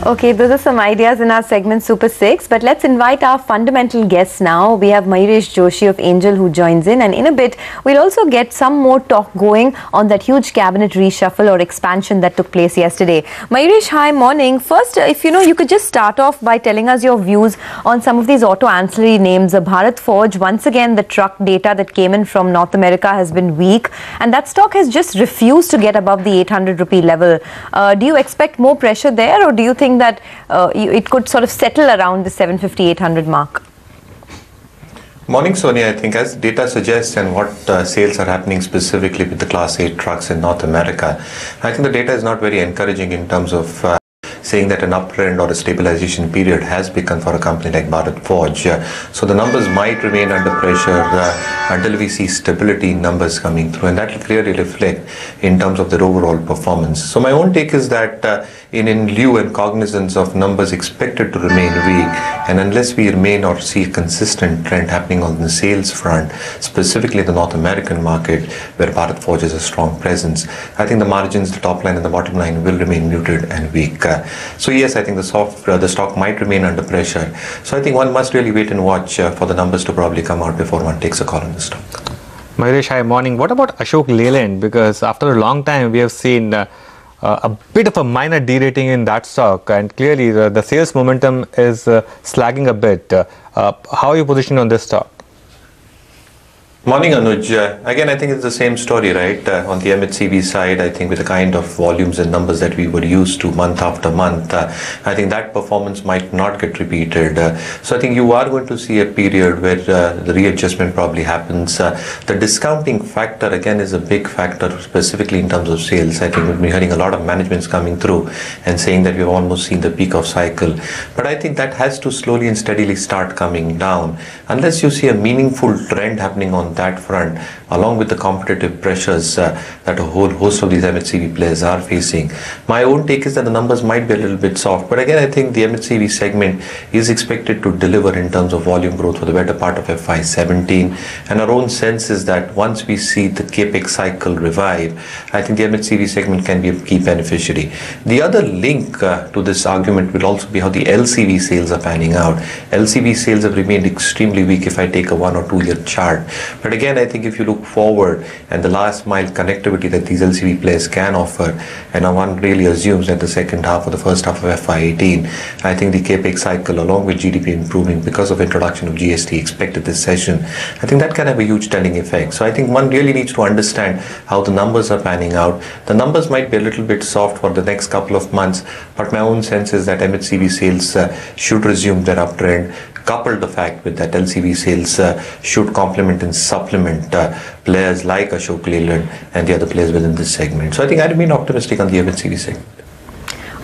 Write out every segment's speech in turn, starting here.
Okay, those are some ideas in our segment Super 6, but let's invite our fundamental guests now. We have Mayuresh Joshi of Angel who joins in, and in a bit we'll also get some more talk going on that huge cabinet reshuffle or expansion that took place yesterday. Mayuresh, hi, morning. First, if you could just start off by telling us your views on some of these auto ancillary names. Bharat Forge, once again the truck data that came in from North America has been weak, and that stock has just refused to get above the 800 rupee level. Do you expect more pressure there, or do you think that it could sort of settle around the 750-800 mark? Morning, Sonia. I think as data suggests and what sales are happening specifically with the Class 8 trucks in North America, I think the data is not very encouraging in terms of saying that an uptrend or a stabilization period has begun for a company like Bharat Forge. So the numbers might remain under pressure until we see stability in numbers coming through, and that will clearly reflect in terms of their overall performance. So my own take is that in lieu and cognizance of numbers expected to remain weak, and unless we remain or see a consistent trend happening on the sales front, specifically the North American market where Bharat Forge has a strong presence, I think the margins, the top line and the bottom line will remain muted and weak. So yes, I think the stock might remain under pressure. So I think one must really wait and watch for the numbers to probably come out before one takes a call on the stock. Mayuresh, hi, morning. What about Ashok Leyland? Because after a long time we have seen a bit of a minor derating in that stock, and clearly the sales momentum is slagging a bit. How are you positioned on this stock? Morning, Anuj. Again, I think it's the same story, right? On the MHCV side, I think with the kind of volumes and numbers that we were used to month after month, I think that performance might not get repeated. So I think you are going to see a period where the readjustment probably happens. The discounting factor, again, is a big factor, specifically in terms of sales. I think we've been hearing a lot of managements coming through and saying that we've almost seen the peak of cycle. But I think that has to slowly and steadily start coming down. Unless you see a meaningful trend happening on that front, along with the competitive pressures that a whole host of these MHCV players are facing. My own take is that the numbers might be a little bit soft, but again, I think the MHCV segment is expected to deliver in terms of volume growth for the better part of FY17, and our own sense is that once we see the capex cycle revive, I think the MHCV segment can be a key beneficiary. The other link to this argument will also be how the LCV sales are panning out. LCV sales have remained extremely weak if I take a 1 or 2 year chart. But again, I think if you look forward and the last mile connectivity that these LCV players can offer, and one really assumes that the second half or the first half of FY18, I think the capex cycle along with GDP improving because of introduction of GST expected this session, I think that can have a huge telling effect. So I think one really needs to understand how the numbers are panning out. The numbers might be a little bit soft for the next couple of months, but my own sense is that MHCV sales should resume their uptrend. Coupled the fact with that LCV sales should complement and supplement players like Ashok Leyland and the other players within this segment. So I think I'd been optimistic on the MHCV segment.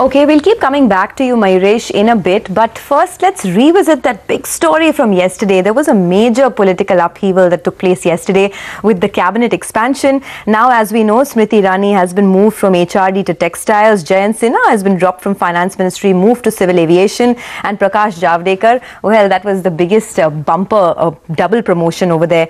Okay, we'll keep coming back to you, Mayuresh, in a bit. But first, let's revisit that big story from yesterday. There was a major political upheaval that took place yesterday with the cabinet expansion. Now, as we know, Smriti Irani has been moved from HRD to textiles. Jayant Sinha has been dropped from finance ministry, moved to civil aviation. And Prakash Javadekar, well, that was the biggest bumper, double promotion over there.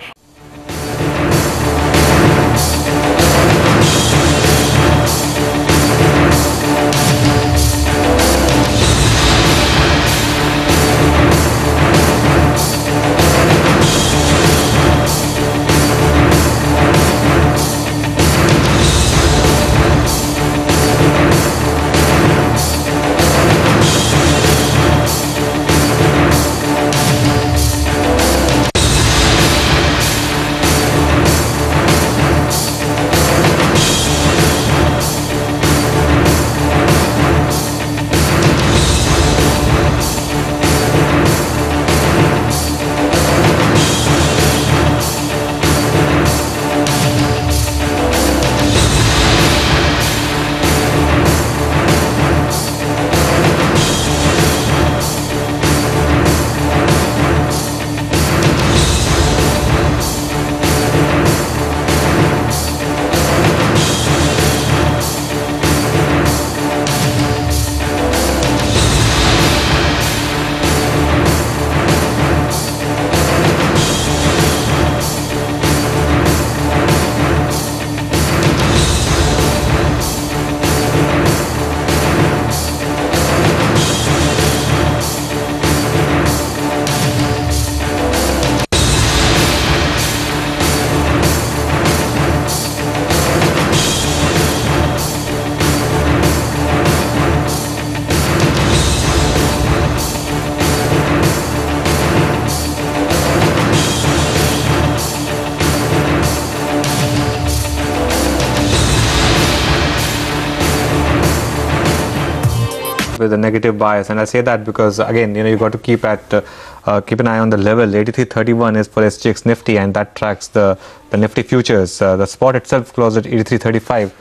with a negative bias, and I say that because again, you got to keep an eye on the level. 83.31 is for SGX Nifty, and that tracks the Nifty futures. The spot itself closed at 83.35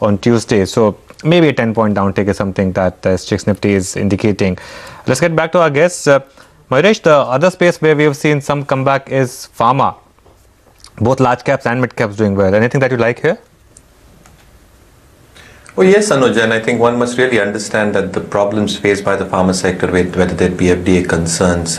on Tuesday, so maybe a 10-point downtick is something that SGX Nifty is indicating. Let's get back to our guests. Mayuresh, the other space where we have seen some comeback is pharma. Both large caps and mid caps doing well. Anything that you like here? Oh yes, Anuj, and I think one must really understand that the problems faced by the pharma sector, whether there be FDA concerns,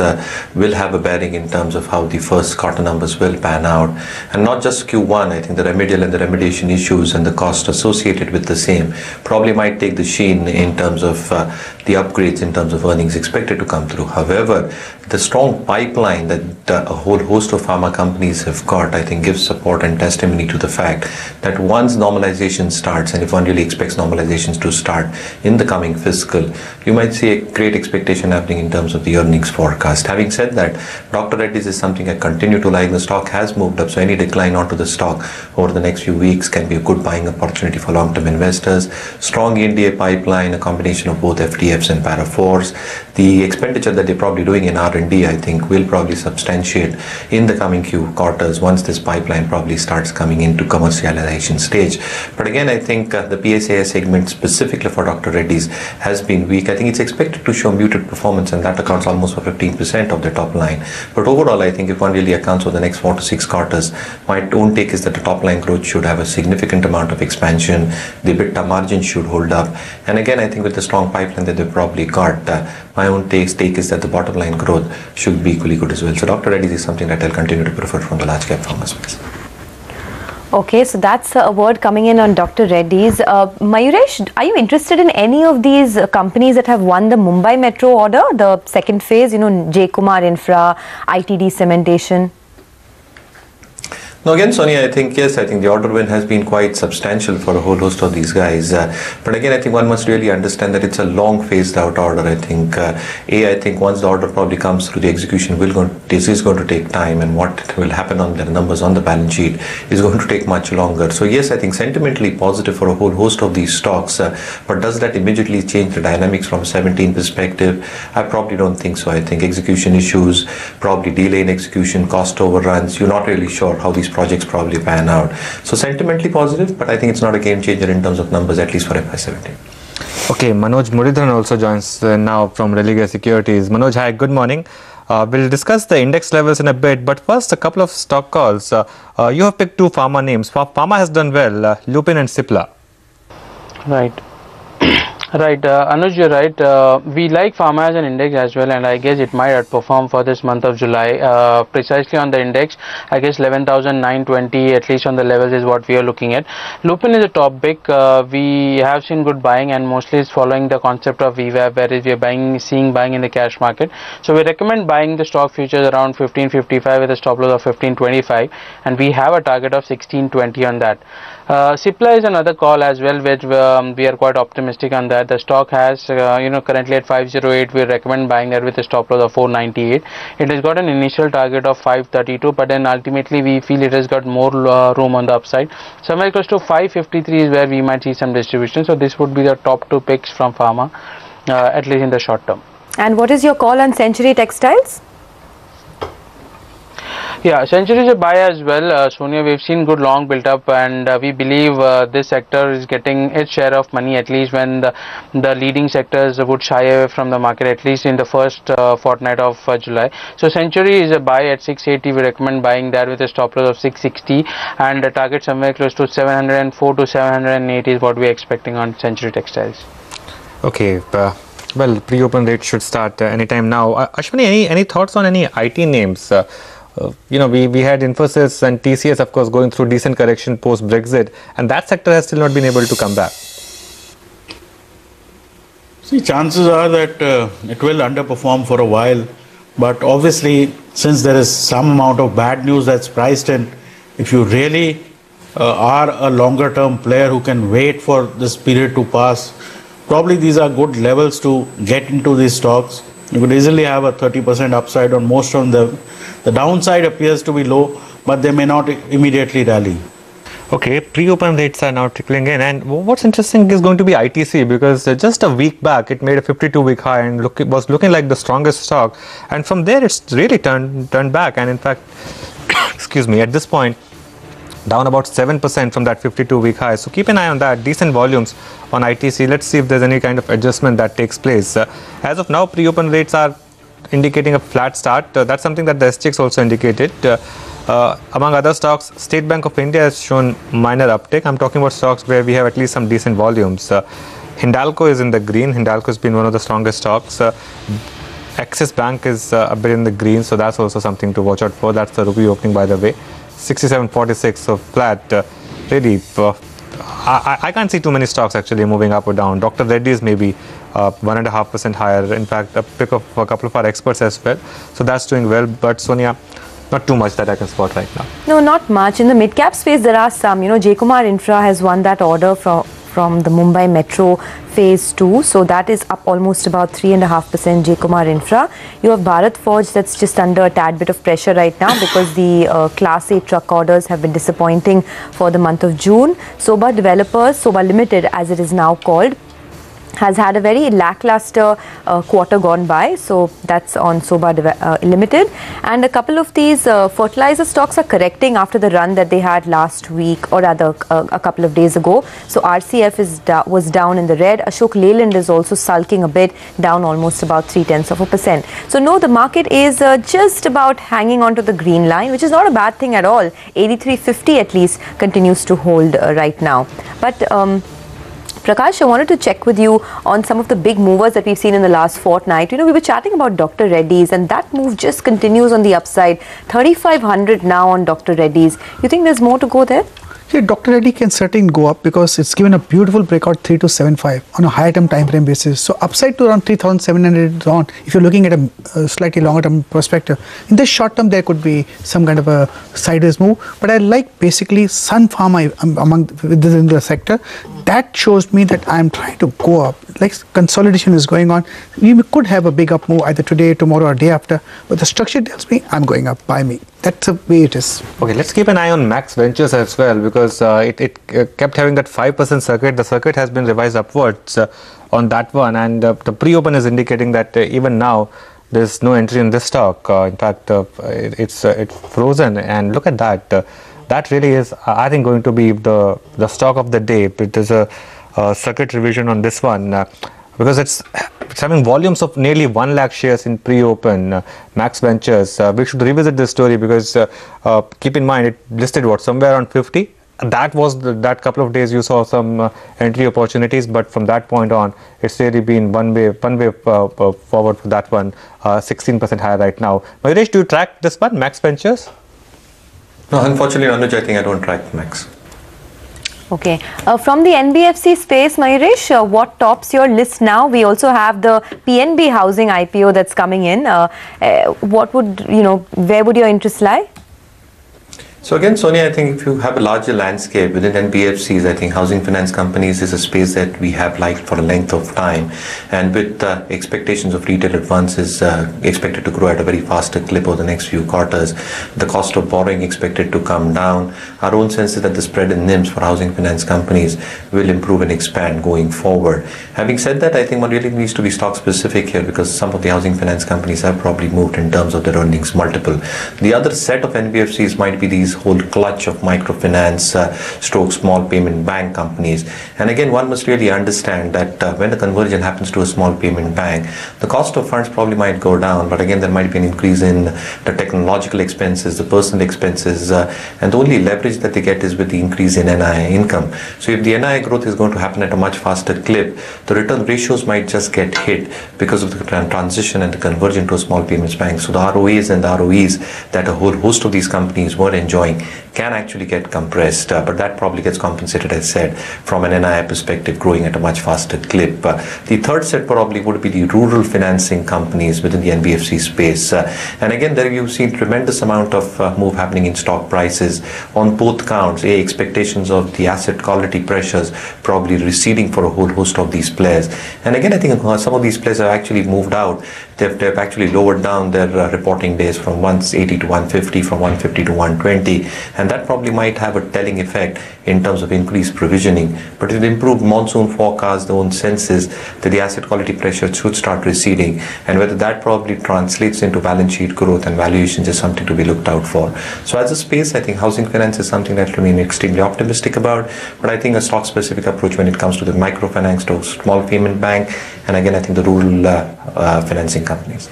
will have a bearing in terms of how the first quarter numbers will pan out. And not just Q1, I think the remedial and the remediation issues and the cost associated with the same probably might take the sheen in terms of the upgrades in terms of earnings expected to come through. However, the strong pipeline that a whole host of pharma companies have got, I think, gives support and testimony to the fact that once normalization starts, and if one really expects normalizations to start in the coming fiscal, you might see a great expectation happening in terms of the earnings forecast. Having said that, Dr. Reddy's is something I continue to like. The stock has moved up, so any decline onto the stock over the next few weeks can be a good buying opportunity for long-term investors. Strong NDA pipeline, a combination of both FTFs and Para 4s. The expenditure that they're probably doing in R&D, I think, will probably substantiate in the coming few quarters once this pipeline probably starts coming into commercialization stage. But again, I think the PSAS segment specifically for Dr. Reddy's has been weak. I think it's expected to show muted performance, and that accounts almost for 15% of the top line. But overall, I think if one really accounts for the next 4 to 6 quarters, my own take is that the top line growth should have a significant amount of expansion. The EBITDA margin should hold up. And again, I think with the strong pipeline that they've probably got, my own take is that the bottom line growth should be equally good as well. So Dr. Reddy's is something that I'll continue to prefer from the large cap pharma space. Okay, so that's a word coming in on Dr. Reddy's. Mayuresh, are you interested in any of these companies that have won the Mumbai Metro order, the second phase, J. Kumar Infra, ITD Cementation? Now again, Sonia, I think yes, I think the order win has been quite substantial for a whole host of these guys. But again, I think one must really understand that it's a long phased out order. I think I think once the order probably comes through, the execution this is going to take time, and what will happen on the numbers on the balance sheet is going to take much longer. So yes, I think sentimentally positive for a whole host of these stocks. But does that immediately change the dynamics from a 17 perspective? I probably don't think so. I think execution issues, probably delay in execution, cost overruns. You're not really sure how these projects probably pan out. So sentimentally positive, but I think it's not a game changer in terms of numbers, at least for FY17. Okay, Manoj Muridharan also joins now from Religare Securities. Manoj, hi, good morning. We'll discuss the index levels in a bit, but first a couple of stock calls. You have picked 2 pharma names. Pharma has done well, Lupin and Cipla. Right. Right, Anuj, you're right. We like pharma as an index as well, and I guess it might outperform for this month of July. Precisely on the index, I guess 11,920 at least on the levels is what we are looking at. Lupin is a top pick. We have seen good buying, and mostly is following the concept of VWAP, whereas we are seeing buying in the cash market. So we recommend buying the stock futures around 1555 with a stop loss of 1525, and we have a target of 1620 on that. Cipla is another call as well, which we are quite optimistic on that. The stock has currently at 508. We recommend buying that with a stop loss of 498. It has got an initial target of 532, but then ultimately we feel it has got more room on the upside. Somewhere close to 553 is where we might see some distribution. So this would be the top 2 picks from pharma, at least in the short term. And what is your call on Century Textiles? Yeah, Century is a buy as well. Sonia, we've seen good long built up, and we believe this sector is getting its share of money, at least when the leading sectors would shy away from the market, at least in the first fortnight of July. So Century is a buy at 680. We recommend buying that with a stop loss of 660, and a target somewhere close to 704 to 708 is what we're expecting on Century Textiles. Okay, well, pre-open rate should start anytime now. Ashwini, any thoughts on any IT names? We had Infosys and TCS, of course, going through decent correction post Brexit, and that sector has still not been able to come back. See, chances are that it will underperform for a while, but obviously, since there is some amount of bad news that's priced in, if you really are a longer term player who can wait for this period to pass, probably these are good levels to get into these stocks. You could easily have a 30% upside on most of them. The downside appears to be low, but they may not immediately rally. Okay, pre-open rates are now trickling in, and what's interesting is going to be ITC, because just a week back it made a 52-week high and was looking like the strongest stock, and from there it's really turned back, and in fact, excuse me, at this point down about 7% from that 52-week high. So keep an eye on that. Decent volumes on ITC. Let's see if there's any kind of adjustment that takes place. As of now, pre-open rates are indicating a flat start. That's something that the SGX also indicated. Among other stocks, State Bank of India has shown minor uptick. I'm talking about stocks where we have at least some decent volumes. Hindalco is in the green. Hindalco has been one of the strongest stocks. Axis Bank is a bit in the green, so that's also something to watch out for. That's the rupee opening, by the way. 67.46, so flat. Really, I can't see too many stocks actually moving up or down. Dr. Reddy's maybe 1.5% higher. In fact, a pick of a couple of our experts as well. So that's doing well. But Sonia, not too much that I can spot right now. No, not much. In the mid-cap space, there are some. You know, J. Kumar Infra has won that order from the Mumbai Metro Phase 2. So that is up almost about 3.5%, J. Kumar Infra. You have Bharat Forge that's just under a tad bit of pressure right now because the Class A truck orders have been disappointing for the month of June. Soba Developers, Soba Limited as it is now called, has had a very lackluster quarter gone by, so that's on Soba Limited. And a couple of these fertilizer stocks are correcting after the run that they had last week, or rather a couple of days ago. So RCF was down in the red. Ashok Leyland is also sulking a bit, down almost about 0.3%. So no, the market is just about hanging on to the green line, which is not a bad thing at all. 83.50 at least continues to hold right now. But Prakash, I wanted to check with you on some of the big movers that we've seen in the last fortnight. You know, we were chatting about Dr. Reddy's, and that move just continues on the upside. 3,500 now on Dr. Reddy's. You think there's more to go there? Yeah, Dr. Reddy can certainly go up because it's given a beautiful breakout 3275 on a higher term time frame basis. So upside to around 3,700 on, if you're looking at a slightly longer term perspective. In the short term, there could be some kind of a sideways move, but I like basically Sun Pharma within the sector. That shows me that I'm trying to go up. Like consolidation is going on. We could have a big up move either today, tomorrow, or day after. But the structure tells me I'm going up. Buy me. That's the way it is. Okay, let's keep an eye on Max Ventures as well, because it kept having that 5% circuit. The circuit has been revised upwards on that one, and the pre-open is indicating that even now there's no entry in this stock. In fact, it's frozen, and look at that. That really is, I think, going to be the stock of the day. There's a circuit revision on this one because it's having volumes of nearly 1 lakh shares in pre-open. Max Ventures. We should revisit this story because keep in mind it listed somewhere around 50. That was that couple of days you saw some entry opportunities, but from that point on, it's really been one way forward for that one. 16% higher right now. Mayuresh, do you track this one, Max Ventures? No, unfortunately, Anuj, I think I don't track Max. Okay. From the NBFC space, Mayuresh, what tops your list now? We also have the PNB housing IPO that's coming in. What would, where would your interest lie? So again, Sonia, I think if you have a larger landscape within NBFCs, I think housing finance companies is a space that we have liked for a length of time. And with expectations of retail advances expected to grow at a very faster clip over the next few quarters, the cost of borrowing expected to come down. Our own sense is that the spread in NIMs for housing finance companies will improve and expand going forward. Having said that, I think one really needs to be stock specific here because some of the housing finance companies have probably moved in terms of their earnings multiple. The other set of NBFCs might be these whole clutch of microfinance stroke small payment bank companies. And again, one must really understand that when the conversion happens to a small payment bank, the cost of funds probably might go down, but again there might be an increase in the technological expenses, the personal expenses, and the only leverage that they get is with the increase in NII income. So if the NII growth is going to happen at a much faster clip, the return ratios might just get hit because of the transition and the conversion to a small payments bank. So the ROAs and the ROEs that a whole host of these companies were enjoying can actually get compressed, but that probably gets compensated, as I said, from an NII perspective, growing at a much faster clip. The third set probably would be the rural financing companies within the NBFC space. And again, there you've seen tremendous amount of move happening in stock prices on both counts. Expectations of the asset quality pressures probably receding for a whole host of these players. And again, I think some of these players have actually moved out. They've actually lowered down their reporting days from 180 to 150, from 150 to 120. and that probably might have a telling effect in terms of increased provisioning. But with improved monsoon forecast, the own sense is that the asset quality pressure should start receding, and whether that probably translates into balance sheet growth and valuations is something to be looked out for. So as a space, I think housing finance is something that I remain extremely optimistic about, but I think a stock specific approach when it comes to the microfinance to small payment bank, and again I think the rural financing companies.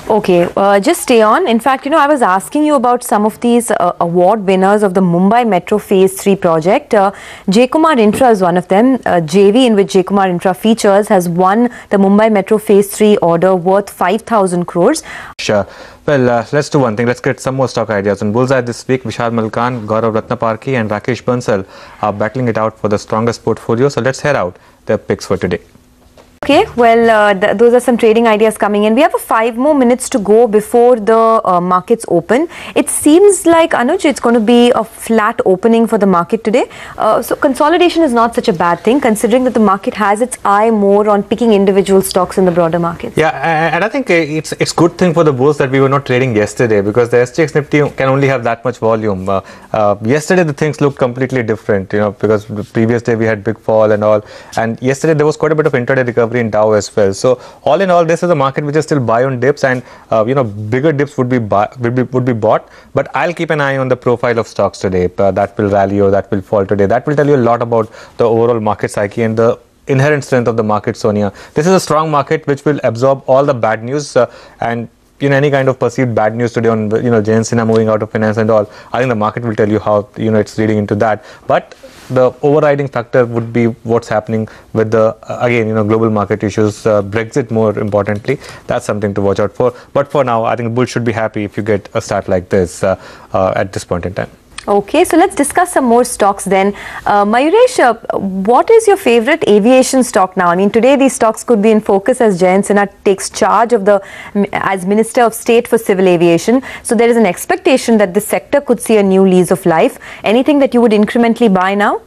Okay, just stay on. In fact, I was asking you about some of these award winners of the Mumbai Metro Phase 3 project. J. Kumar Infra is one of them. JV in which J. Kumar Infra features has won the Mumbai Metro Phase 3 order worth 5,000 crores. Sure. Well, let's do one thing. Let's get some more stock ideas. On Bullseye this week, Vishal Malkan, Gaurav Ratnaparki and Rakesh Bansal are battling it out for the strongest portfolio. So let's head out their picks for today. Okay, well, those are some trading ideas coming in. We have 5 more minutes to go before the markets open. It seems like, Anuj, it's going to be a flat opening for the market today. So consolidation is not such a bad thing, considering that the market has its eye more on picking individual stocks in the broader market. Yeah, and I think it's good thing for the bulls that we were not trading yesterday, because the SGX Nifty can only have that much volume. Yesterday the things looked completely different, because the previous day we had big fall and all, and yesterday there was quite a bit of intraday recovery in Dow as well. So all in all, this is a market which is still buy on dips, and bigger dips would be bought. But I'll keep an eye on the profile of stocks today that will rally or that will fall today. That will tell you a lot about the overall market psyche and the inherent strength of the market, Sonia. This is a strong market which will absorb all the bad news and any kind of perceived bad news today on Jayant Sinha moving out of finance and all. I think the market will tell you how it's leading into that. But the overriding factor would be what's happening with the global market issues, Brexit more importantly. That's something to watch out for. But for now, I think bulls should be happy if you get a start like this at this point in time. Okay, so let's discuss some more stocks then. Mayuresh, what is your favorite aviation stock now? I mean, today these stocks could be in focus as Jayant Sinha takes charge of as Minister of State for Civil Aviation. So there is an expectation that this sector could see a new lease of life. Anything that you would incrementally buy now?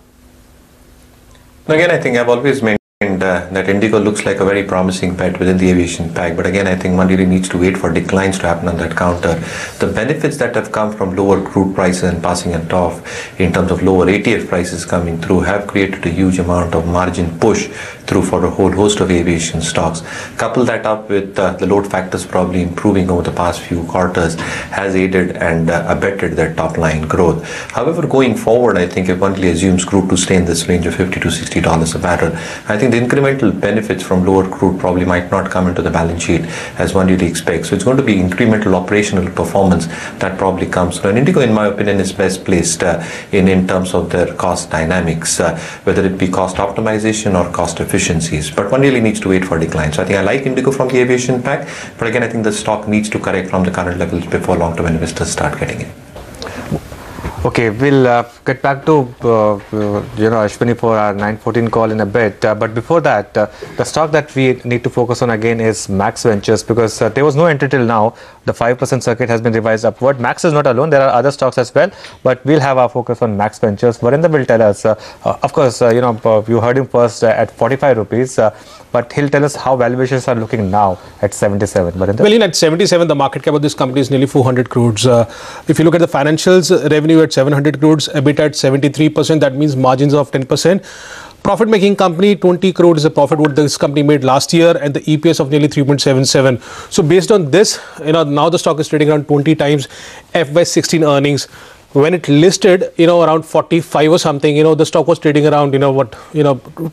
Again, I think I've always maintained that Indigo looks like a very promising bet within the aviation pack, but again I think one really needs to wait for declines to happen on that counter. The benefits that have come from lower crude prices and passing it off in terms of lower ATF prices coming through have created a huge amount of margin push through for a whole host of aviation stocks. Couple that up with the load factors probably improving over the past few quarters has aided and abetted their top line growth. However, going forward, I think if one really assumes crude to stay in this range of $50 to $60 a barrel, I think the incremental benefits from lower crude probably might not come into the balance sheet as one really expects. So it's going to be incremental operational performance that probably comes. So Indigo, in my opinion, is best placed in terms of their cost dynamics, whether it be cost optimization or cost efficiencies. But one really needs to wait for decline. So I think I like Indigo from the aviation pack, but again I think the stock needs to correct from the current levels before long-term investors start getting in. Okay, we'll get back to Ashwini for our 9:14 call in a bit. But before that, the stock that we need to focus on again is Max Ventures, because there was no entry till now. The 5% circuit has been revised upward. Max is not alone. There are other stocks as well, but we'll have our focus on Max Ventures. Varinder will tell us. Of course, you heard him first at 45 rupees, but he'll tell us how valuations are looking now at 77. Varinder? Well, at 77, the market cap of this company is nearly 400 crores. If you look at the financials, revenue at 700 crores, EBITDA at 73%, that means margins of 10%. Profit making company, 20 crores is a profit what this company made last year, and the EPS of nearly 3.77. So based on this, now the stock is trading around 20 times FY16 earnings. When it listed, around 45 or something, the stock was trading around, 12,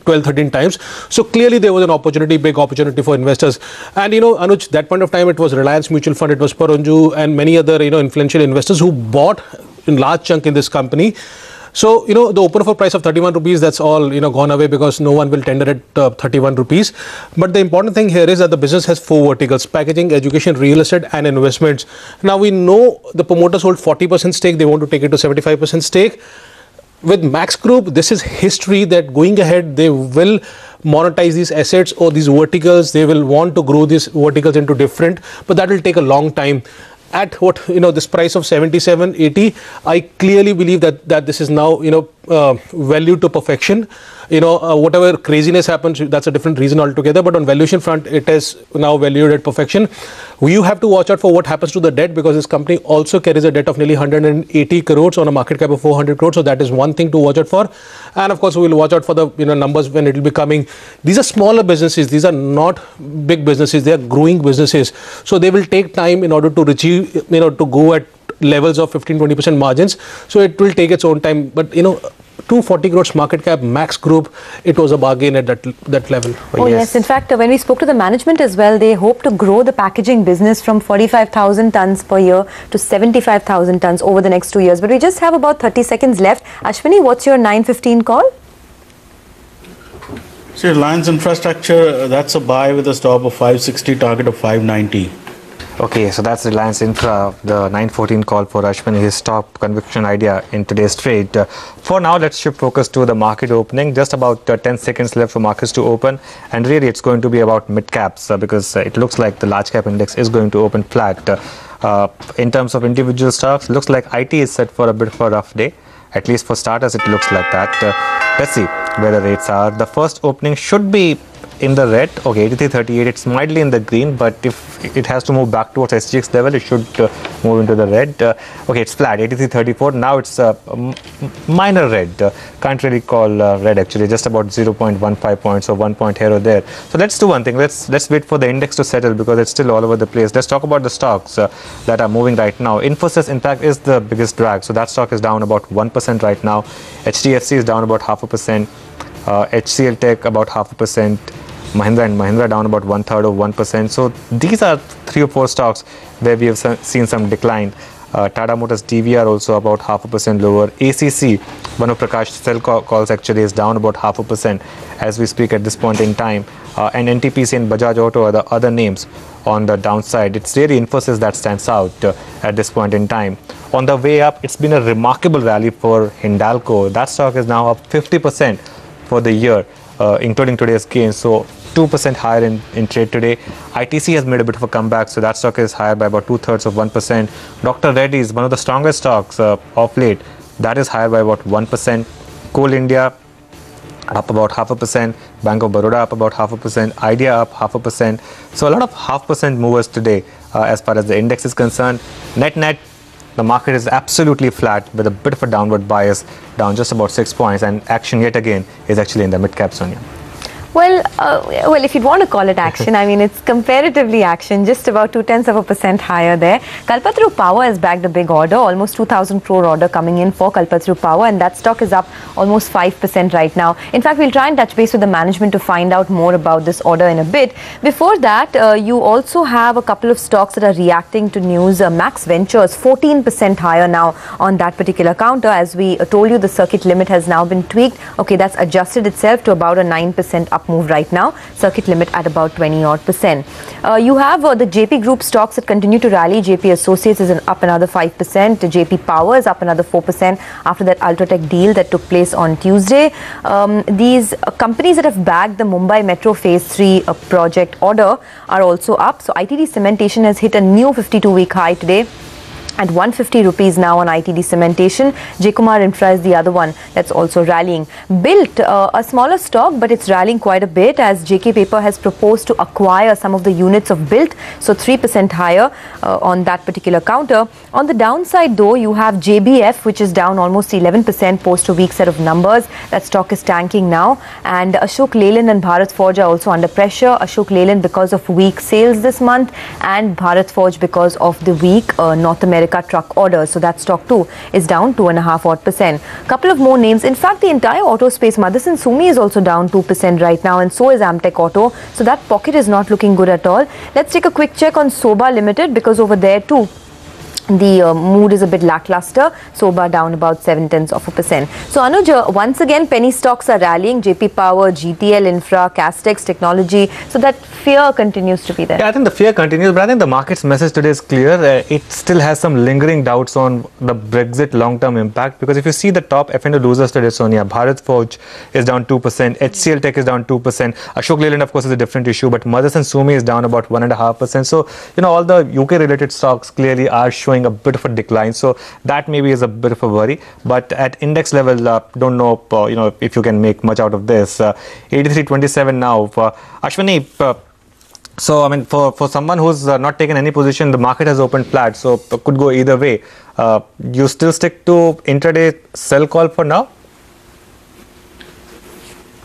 13 times. So clearly there was an opportunity, big opportunity for investors. And, Anuj, that point of time, it was Reliance Mutual Fund, it was Paranju and many other, influential investors who bought in large chunk in this company. So, the open offer price of 31 rupees, that's all, gone away because no one will tender at 31 rupees. But the important thing here is that the business has 4 verticals: packaging, education, real estate and investments. Now, we know the promoters hold 40% stake. They want to take it to 75% stake. With Max Group, this is history that going ahead, they will monetize these assets or these verticals. They will want to grow these verticals into different, but that will take a long time. At what this price of 77.80, I clearly believe that this is now valued to perfection. whatever craziness happens, that's a different reason altogether. But on valuation front, it is now valued at perfection. You have to watch out for what happens to the debt, because this company also carries a debt of nearly 180 crores on a market cap of 400 crores. So that is one thing to watch out for. And of course, we will watch out for the numbers when it will be coming. These are smaller businesses. These are not big businesses. They are growing businesses. So they will take time in order to achieve, to go at levels of 15-20% margins. So it will take its own time. But 240 crores market cap, Max Group, it was a bargain at that level. Oh yes, in fact, when we spoke to the management as well, they hope to grow the packaging business from 45,000 tons per year to 75,000 tons over the next 2 years. But we just have about 30 seconds left. Ashwini, what's your 9:15 call? See, Reliance Infrastructure, that's a buy with a stop of 560, target of 590. Okay, so that's Reliance Infra, the 9:14 call for Ashwini, his top conviction idea in today's trade. For now, let's shift focus to the market opening. Just about 10 seconds left for markets to open, and really it's going to be about mid caps because it looks like the large cap index is going to open flat. In terms of individual stocks, looks like IT is set for a bit of a rough day. At least for starters, it looks like that. Let's see where the rates are. The first opening should be in the red. Okay, 83.38, it's mildly in the green, but if it has to move back towards SGX level, it should move into the red. Okay, it's flat, 83.34. Now it's minor red. Can't really call red actually, just about 0.15 points or 1 point here or there. So let's do one thing. Let's wait for the index to settle because it's still all over the place. Let's talk about the stocks that are moving right now. Infosys, in fact, is the biggest drag. So that stock is down about 1% right now. HDFC is down about 0.5%. HCL Tech about 0.5%. Mahindra and Mahindra down about 1/3 of 1%. So these are 3 or 4 stocks where we have seen some decline. Tata Motors DVR also about 0.5% lower. ACC, one of Prakash's sell calls actually, is down about 0.5% as we speak at this point in time. And NTPC and Bajaj Auto are the other names on the downside. It's really Infosys that stands out at this point in time. On the way up, it's been a remarkable rally for Hindalco. That stock is now up 50% for the year, including today's gains. So 2% higher in trade today. ITC has made a bit of a comeback, so that stock is higher by about 2/3 of 1%. Dr. Reddy's, one of the strongest stocks of late, that is higher by about 1%. Coal India up about 0.5%. Bank of Baroda up about 0.5%. Idea up 0.5%. So a lot of 0.5% movers today as far as the index is concerned. Net, the market is absolutely flat with a bit of a downward bias, down just about 6 points, and action yet again is actually in the mid cap, Sonia. Well, if you'd want to call it action, I mean, it's comparatively action, just about 0.2% higher there. Kalpataru Power has bagged a big order, almost 2,000 crore order coming in for Kalpataru Power, and that stock is up almost 5% right now. In fact, we'll try and touch base with the management to find out more about this order in a bit. Before that, you also have a couple of stocks that are reacting to news. Max Ventures, 14% higher now on that particular counter. As we told you, the circuit limit has now been tweaked. Okay, that's adjusted itself to about a 9% up move right now. Circuit limit at about 20-odd%. You have the JP Group stocks that continue to rally. JP Associates is up another 5%. JP Power is up another 4% after that Ultratech deal that took place on Tuesday. These companies that have bagged the Mumbai Metro Phase 3 project order are also up. So ITD Cementation has hit a new 52-week high today at 150 rupees now on ITD Cementation. J Kumar Infra is the other one that's also rallying. Built, a smaller stock, but it's rallying quite a bit as JK Paper has proposed to acquire some of the units of Built, so 3% higher on that particular counter. On the downside though, you have JBF, which is down almost 11% post a weak set of numbers. That stock is tanking now. And Ashok Leyland and Bharat Forge are also under pressure. Ashok Leyland because of weak sales this month, and Bharat Forge because of the weak North America truck orders. So that stock too is down 2.5%. Couple of more names. In fact, the entire auto space, Motherson Sumi is also down 2% right now, and so is Amtech Auto. So that pocket is not looking good at all. Let's take a quick check on Soba Limited, because over there too the mood is a bit lackluster. Soba down about 0.7%. So Anuj, once again penny stocks are rallying. JP Power, GTL Infra, Castex Technology. So that fear continues to be there. Yeah, I think the fear continues, but I think the market's message today is clear. It still has some lingering doubts on the Brexit long-term impact, because if you see the top F&O losers today, Sonia, Bharat Forge is down 2%, HCL Tech is down 2%, Ashok Leyland of course is a different issue, but Motherson Sumi is down about 1.5%. So, all the UK related stocks clearly are showing showing a bit of a decline. So that maybe is a bit of a worry. But at index level, don't know, if you can make much out of this. 83.27 now. Ashwani, so, I mean, for someone who's not taken any position, the market has opened flat, so it could go either way. You still stick to intraday sell call for now?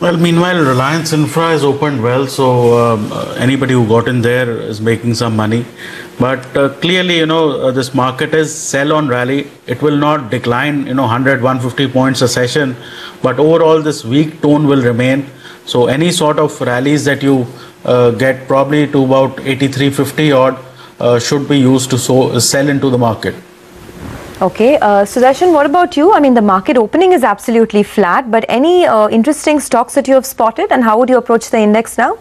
Well, meanwhile, Reliance Infra has opened well, so anybody who got in there is making some money. But clearly, this market is sell on rally. It will not decline, 100, 150 points a session. But overall, this weak tone will remain. So any sort of rallies that you get probably to about 83.50 odd should be used to sell into the market. Okay, Sudarshan, what about you? I mean, the market opening is absolutely flat, but any interesting stocks that you have spotted, and how would you approach the index now?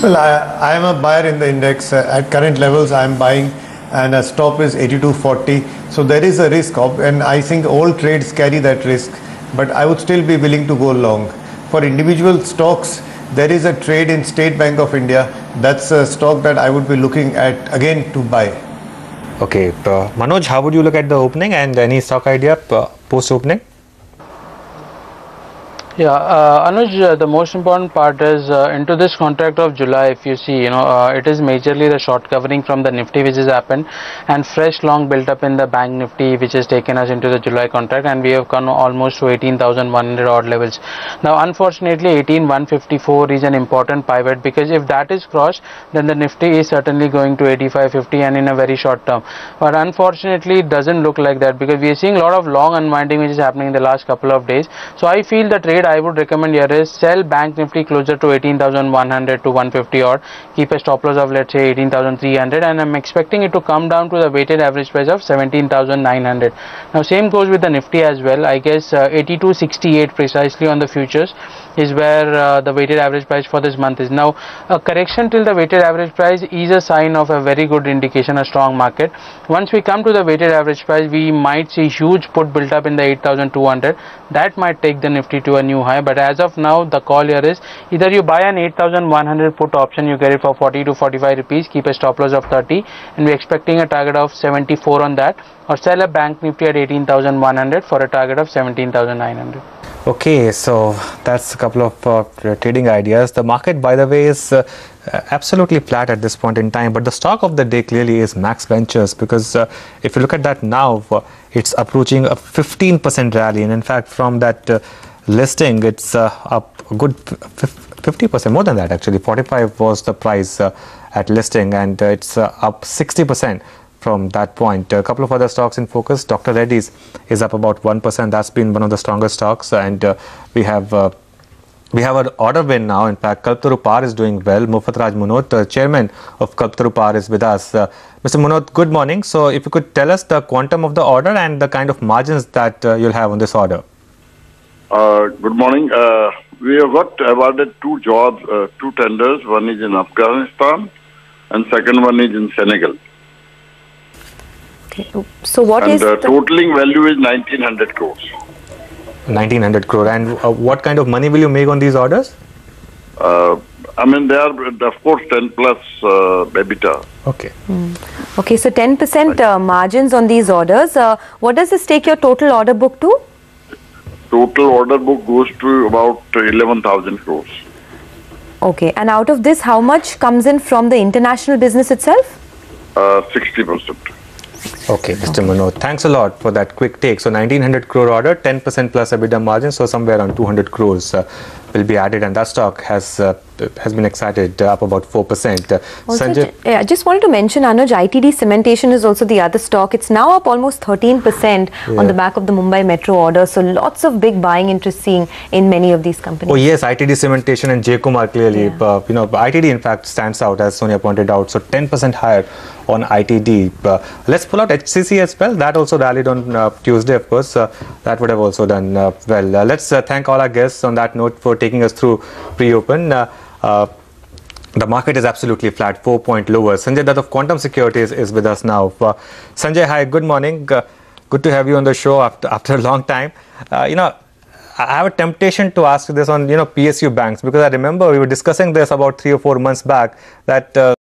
Well, I am a buyer in the index. At current levels, I am buying, and a stop is 82.40. So there is a risk of, and I think all trades carry that risk, but I would still be willing to go long. For individual stocks, there is a trade in State Bank of India. That's a stock that I would be looking at again to buy. Okay, Manoj, how would you look at the opening and any stock idea post opening? Yeah, Anuj, the most important part is into this contract of July, if you see, it is majorly the short covering from the Nifty which has happened, and fresh long built up in the Bank Nifty which has taken us into the July contract, and we have come almost to 18,100 odd levels. Now, unfortunately, 18,154 is an important pivot, because if that is crossed, then the Nifty is certainly going to 85.50 and in a very short term. But unfortunately, it doesn't look like that, because we are seeing a lot of long unwinding which is happening in the last couple of days. So I feel the trade I would recommend here is sell Bank Nifty closer to 18,100 to 150 odd, keep a stop loss of, let's say, 18,300, and I'm expecting it to come down to the weighted average price of 17,900. Now same goes with the Nifty as well. I guess 82.68 precisely on the futures is where the weighted average price for this month is. Now a correction till the weighted average price is a sign of a very good indication, a strong market. Once we come to the weighted average price, we might see huge put built up in the 8,200. That might take the Nifty to a new high, but as of now the call here is either you buy an 8,100 put option, you get it for 40 to 45 rupees, keep a stop loss of 30, and we're expecting a target of 74 on that, or sell a Bank Nifty at 18,100 for a target of 17,900. Okay, so that's a couple of trading ideas. The market, by the way, is absolutely flat at this point in time, but the stock of the day clearly is Max Ventures, because if you look at that now, it's approaching a 15% rally, and in fact from that listing it's up a good 50%, more than that actually. 45 was the price at listing, and it's up 60% from that point. A couple of other stocks in focus. Dr. Reddy's is up about 1%. That's been one of the strongest stocks, and we have an order win now. In fact, Kalpataru Power is doing well. Mufattaraj Munot, the chairman of Kalpataru Power, is with us. Mr. Munot, good morning. So if you could tell us the quantum of the order and the kind of margins that you'll have on this order. Good morning. We have got awarded two jobs, two tenders. One is in Afghanistan and second one is in Senegal. Okay. So what is the totaling value is 1900 crores. 1900 crore. And what kind of money will you make on these orders? I mean, they are, of course, 10 plus EBITDA. Okay. Okay, so 10% margins on these orders. What does this take your total order book to? Total order book goes to about 11,000 crores. Okay, and out of this, how much comes in from the international business itself? 60%. Okay, Mr. Manoj, thanks a lot for that quick take. So 1900 crore order, 10% plus EBITDA margin, so somewhere around 200 crores will be added, and that stock has been excited, up about 4%. Also, I just wanted to mention, Anuj, ITD Cementation is also the other stock. It's now up almost 13% on the back of the Mumbai Metro order. So lots of big buying interest seeing in many of these companies. Oh yes, ITD Cementation and J. Kumar clearly. ITD in fact stands out, as Sonia pointed out. So 10% higher on ITD. Let's pull out HCC as well. That also rallied on Tuesday, of course. That would have also done well. Let's thank all our guests on that note for taking us through pre-open. The market is absolutely flat, 4-point lower. Sanjay Dutt of Quantum Securities is with us now. Sanjay, hi, good morning. Good to have you on the show after a long time. I have a temptation to ask you this on, PSU banks, because I remember we were discussing this about 3 or 4 months back that